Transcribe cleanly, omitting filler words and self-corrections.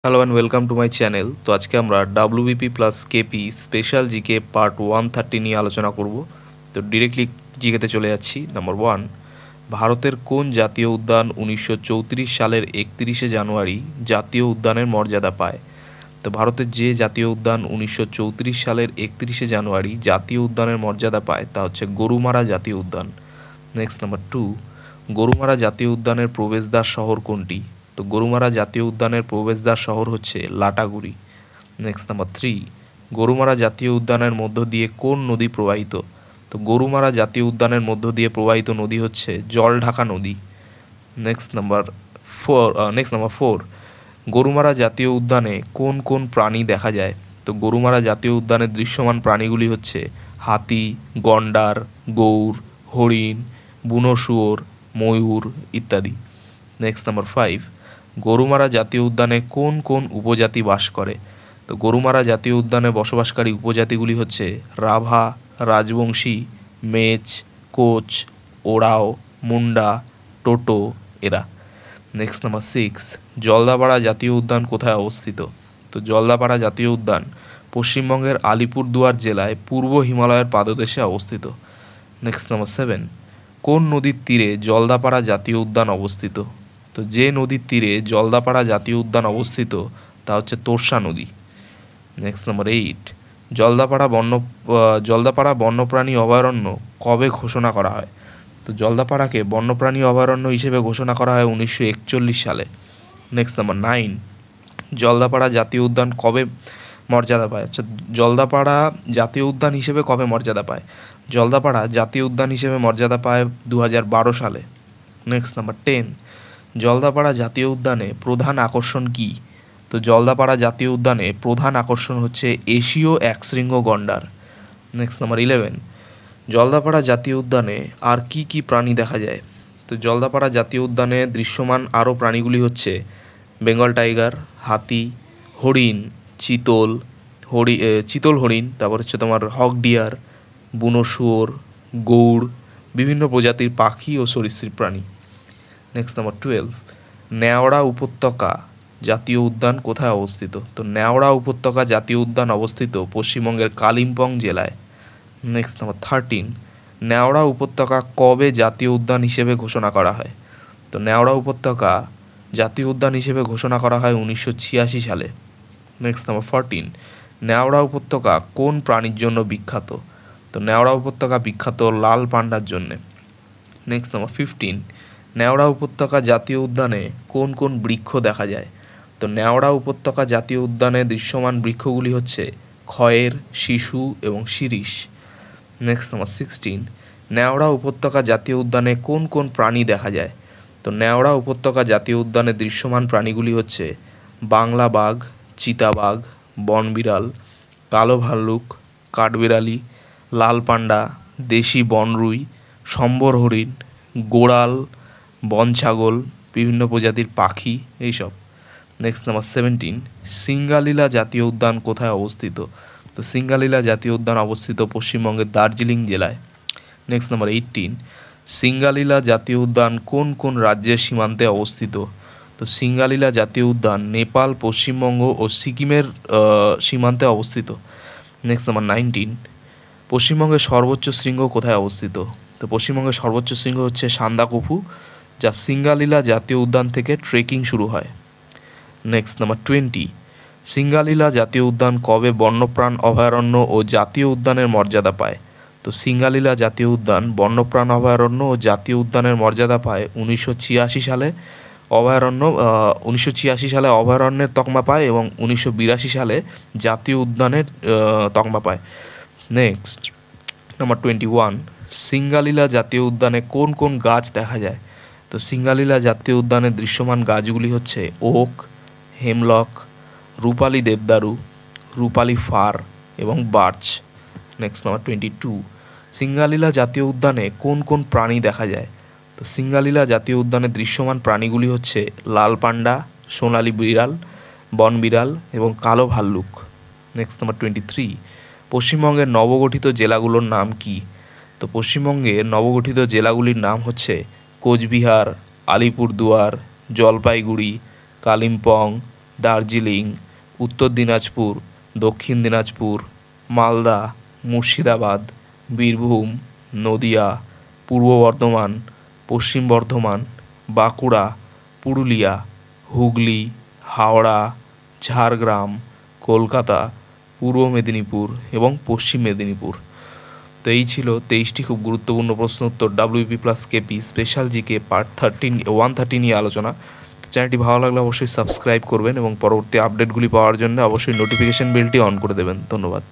Hello and welcome to my channel. তো আজকে আমরা WBP plus KP special GK part 130 নিয়ে আলোচনা করব। তো ডিরেক্টলি জিকেতে চলে যাচ্ছি। নাম্বার 1, ভারতের কোন জাতীয় উদ্যান 1934 সালের 31শে জানুয়ারি জাতীয় উদ্যানের মর্যাদা পায়? তো ভারতের যে জাতীয় উদ্যান 1934 সালের 31শে জানুয়ারি জাতীয় উদ্যানের মর্যাদা পায় তা হচ্ছে গরুমারা জাতীয় উদ্যান। নেক্সট নাম্বার 2, গরুমারা জাতীয় উদ্যানের প্রবেশদ্বার শহর কোনটি? তো গরুমারা জাতীয় উদ্যানের প্রবেশদ্বার শহর হচ্ছে লাটাগুড়ি। নেক্সট নাম্বার 3, গরুমারা জাতীয় উদ্যানের মধ্য দিয়ে কোন নদী প্রবাহিত? তো গরুমারা জাতীয় উদ্যানের মধ্য দিয়ে প্রবাহিত নদী হচ্ছে জলঢাকা নদী। নেক্সট নাম্বার ফোর, গরুমারা জাতীয় উদ্যানে কোন কোন প্রাণী দেখা যায়? তো গরুমারা জাতীয় উদ্যানের দৃশ্যমান প্রাণীগুলি হচ্ছে হাতি, গন্ডার, গৌর, হরিণ, বুনো শুয়োর, ময়ূর ইত্যাদি। নেক্সট নাম্বার 5, গরুমারা জাতীয় উদ্যানে কোন কোন উপজাতি বাস করে? তো গরুমারা জাতীয় উদ্যানে বসবাসকারী উপজাতিগুলি হচ্ছে রাভা, রাজবংশী, মেচ, কোচ, ওরাও, মুন্ডা, টোটো এরা। নেক্সট নাম্বার 6, জলদাপাড়া জাতীয় উদ্যান কোথায় অবস্থিত? তো জলদাপাড়া জাতীয় উদ্যান পশ্চিমবঙ্গের আলিপুরদুয়ার জেলায় পূর্ব হিমালয়ের পাদদেশে অবস্থিত। নেক্সট নাম্বার 7, কোন নদীর তীরে জলদাপাড়া জাতীয় উদ্যান অবস্থিত? তো যে নদীর তীরে জলদাপাড়া জাতীয় উদ্যান অবস্থিত তা হচ্ছে তোর্ষা নদী। নেক্সট নাম্বার 8, জলদাপাড়া বন্যপ্রাণী অভয়ারণ্য কবে ঘোষণা করা হয়? তো জলদাপাড়াকে বন্যপ্রাণী অভয়ারণ্য হিসেবে ঘোষণা করা হয় 1941 সালে। নেক্সট নাম্বার 9, জলদাপাড়া জাতীয় উদ্যান কবে মর্যাদা পায়? আচ্ছা, জলদাপাড়া জাতীয় উদ্যান হিসেবে কবে মর্যাদা পায়? জলদাপাড়া জাতীয় উদ্যান হিসেবে মর্যাদা পায় 2012 সালে। নেক্সট নাম্বার 10, জলদাপাড়া জাতীয় উদ্যানে প্রধান আকর্ষণ কী? তো জলদাপাড়া জাতীয় উদ্যানে প্রধান আকর্ষণ হচ্ছে এশীয় একশৃঙ্গ গন্ডার। নেক্সট নাম্বার 11, জলদাপাড়া জাতীয় উদ্যানে আর কি কি প্রাণী দেখা যায়? তো জলদাপাড়া জাতীয় উদ্যানে দৃশ্যমান আরও প্রাণীগুলি হচ্ছে বেঙ্গল টাইগার, হাতি, হরিণ, চিতল হরিণ, তারপর হচ্ছে তোমার হক ডিয়ার, বুনো শুয়োর, গৌড়, বিভিন্ন প্রজাতির পাখি ও সরীসৃপ প্রাণী। নেক্সট নাম্বার 12, ন্যাওড়া উপত্যকা জাতীয় উদ্যান কোথায় অবস্থিত? তো ন্যাওড়া উপত্যকা জাতীয় উদ্যান অবস্থিত পশ্চিমবঙ্গের কালিম্পং জেলায়। নেক্সট নাম্বার 13, ন্যাওড়া উপত্যকা কবে জাতীয় উদ্যান হিসেবে ঘোষণা করা হয়? তো ন্যাওড়া উপত্যকা জাতীয় উদ্যান হিসেবে ঘোষণা করা হয় 1986 সালে। নেক্সট নাম্বার 14, ন্যাওড়া উপত্যকা কোন প্রাণীর জন্য বিখ্যাত? তো ন্যাওড়া উপত্যকা বিখ্যাত লাল পান্ডার জন্যে। নেক্সট নাম্বার 15, ন্যাওড়া উপত্যকা জাতীয় উদ্যানে কোন কোন বৃক্ষ দেখা যায়? তো ন্যাওড়া উপত্যকা জাতীয় উদ্যানে দৃশ্যমান বৃক্ষগুলি হচ্ছে খয়ের, শিশু এবং শিরীষ। নেক্সট নাম্বার 16, ন্যাওড়া উপত্যকা জাতীয় উদ্যানে কোন কোন প্রাণী দেখা যায়? তো ন্যাওড়া উপত্যকা জাতীয় উদ্যানে দৃশ্যমান প্রাণীগুলি হচ্ছে বাংলা বাঘ, চিতাবাঘ, বনবিড়াল, কালো ভাল্লুক, কাঠবিড়ালি, লাল পান্ডা, দেশি বনরুই, সম্বর হরিণ, গোড়াল, বন ছাগল, বিভিন্ন প্রজাতির পাখি এইসব। নেক্সট নাম্বার 17, সিঙ্গালীলা জাতীয় উদ্যান কোথায় অবস্থিত? তো সিঙ্গালীলা জাতীয় উদ্যান অবস্থিত পশ্চিমবঙ্গের দার্জিলিং জেলায়। নেক্সট নাম্বার 18, সিঙ্গালীলা জাতীয় উদ্যান কোন কোন রাজ্যের সীমান্তে অবস্থিত? তো সিঙ্গালীলা জাতীয় উদ্যান নেপাল, পশ্চিমবঙ্গ ও সিকিমের সীমান্তে অবস্থিত। নেক্সট নাম্বার 19, পশ্চিমবঙ্গের সর্বোচ্চ শৃঙ্গ কোথায় অবস্থিত? তো পশ্চিমবঙ্গের সর্বোচ্চ শৃঙ্গ হচ্ছে সান্দাকফু, যা সিঙ্গালীলা জাতীয় উদ্যান থেকে ট্রেকিং শুরু হয়। নেক্সট নাম্বার 20, সিঙ্গালীলা জাতীয় উদ্যান কবে বন্যপ্রাণ অভয়ারণ্য ও জাতীয় উদ্যানের মর্যাদা পায়? তো সিঙ্গালীলা জাতীয় উদ্যান বন্যপ্রাণ অভয়ারণ্য ও জাতীয় উদ্যানের মর্যাদা পায় 1986 সালে। 1986 সালে অভয়ারণ্যের তকমা পায় এবং 1982 সালে জাতীয় উদ্যানের তকমা পায়। নেক্সট নাম্বার 21, সিঙ্গালীলা জাতীয় উদ্যানে কোন কোন গাছ দেখা যায়? তো সিঙ্গালীলা জাতীয় উদ্যানের দৃশ্যমান গাছগুলি হচ্ছে ওক, হেমলক, রূপালী দেবদারু, রূপালী ফার এবং বার্চ। নেক্সট নাম্বার 22, সিঙ্গালীলা জাতীয় উদ্যানে কোন কোন প্রাণী দেখা যায়? তো সিঙ্গালীলা জাতীয় উদ্যানের দৃশ্যমান প্রাণীগুলি হচ্ছে লাল পান্ডা, সোনালী বিড়াল, বন বিড়াল এবং কালো ভাল্লুক। নেক্সট নাম্বার 23, পশ্চিমবঙ্গের নবগঠিত জেলাগুলোর নাম কি? তো পশ্চিমবঙ্গের নবগঠিত জেলাগুলির নাম হচ্ছে কোচবিহার, আলিপুরদুয়ার, জলপাইগুড়ি, কালিম্পং, দার্জিলিং, উত্তর দিনাজপুর, দক্ষিণ দিনাজপুর, মালদা, মুর্শিদাবাদ, বীরভূম, নদিয়া, পূর্ব বর্ধমান, পশ্চিম বর্ধমান, বাঁকুড়া, পুরুলিয়া, হুগলি, হাওড়া, ঝাড়গ্রাম, কলকাতা, পূর্ব মেদিনীপুর এবং পশ্চিম মেদিনীপুর। তো এই ছিল 23টি খুব গুরুত্বপূর্ণ প্রশ্ন উত্তর WP plus KP special GK part 130 নিয়ে আলোচনা। তো চ্যানেলটি ভালো লাগলে অবশ্যই সাবস্ক্রাইব করবেন এবং পরবর্তী আপডেটগুলি পাওয়ার জন্য অবশ্যই নোটিফিকেশন বেলটি অন করে দেবেন। ধন্যবাদ।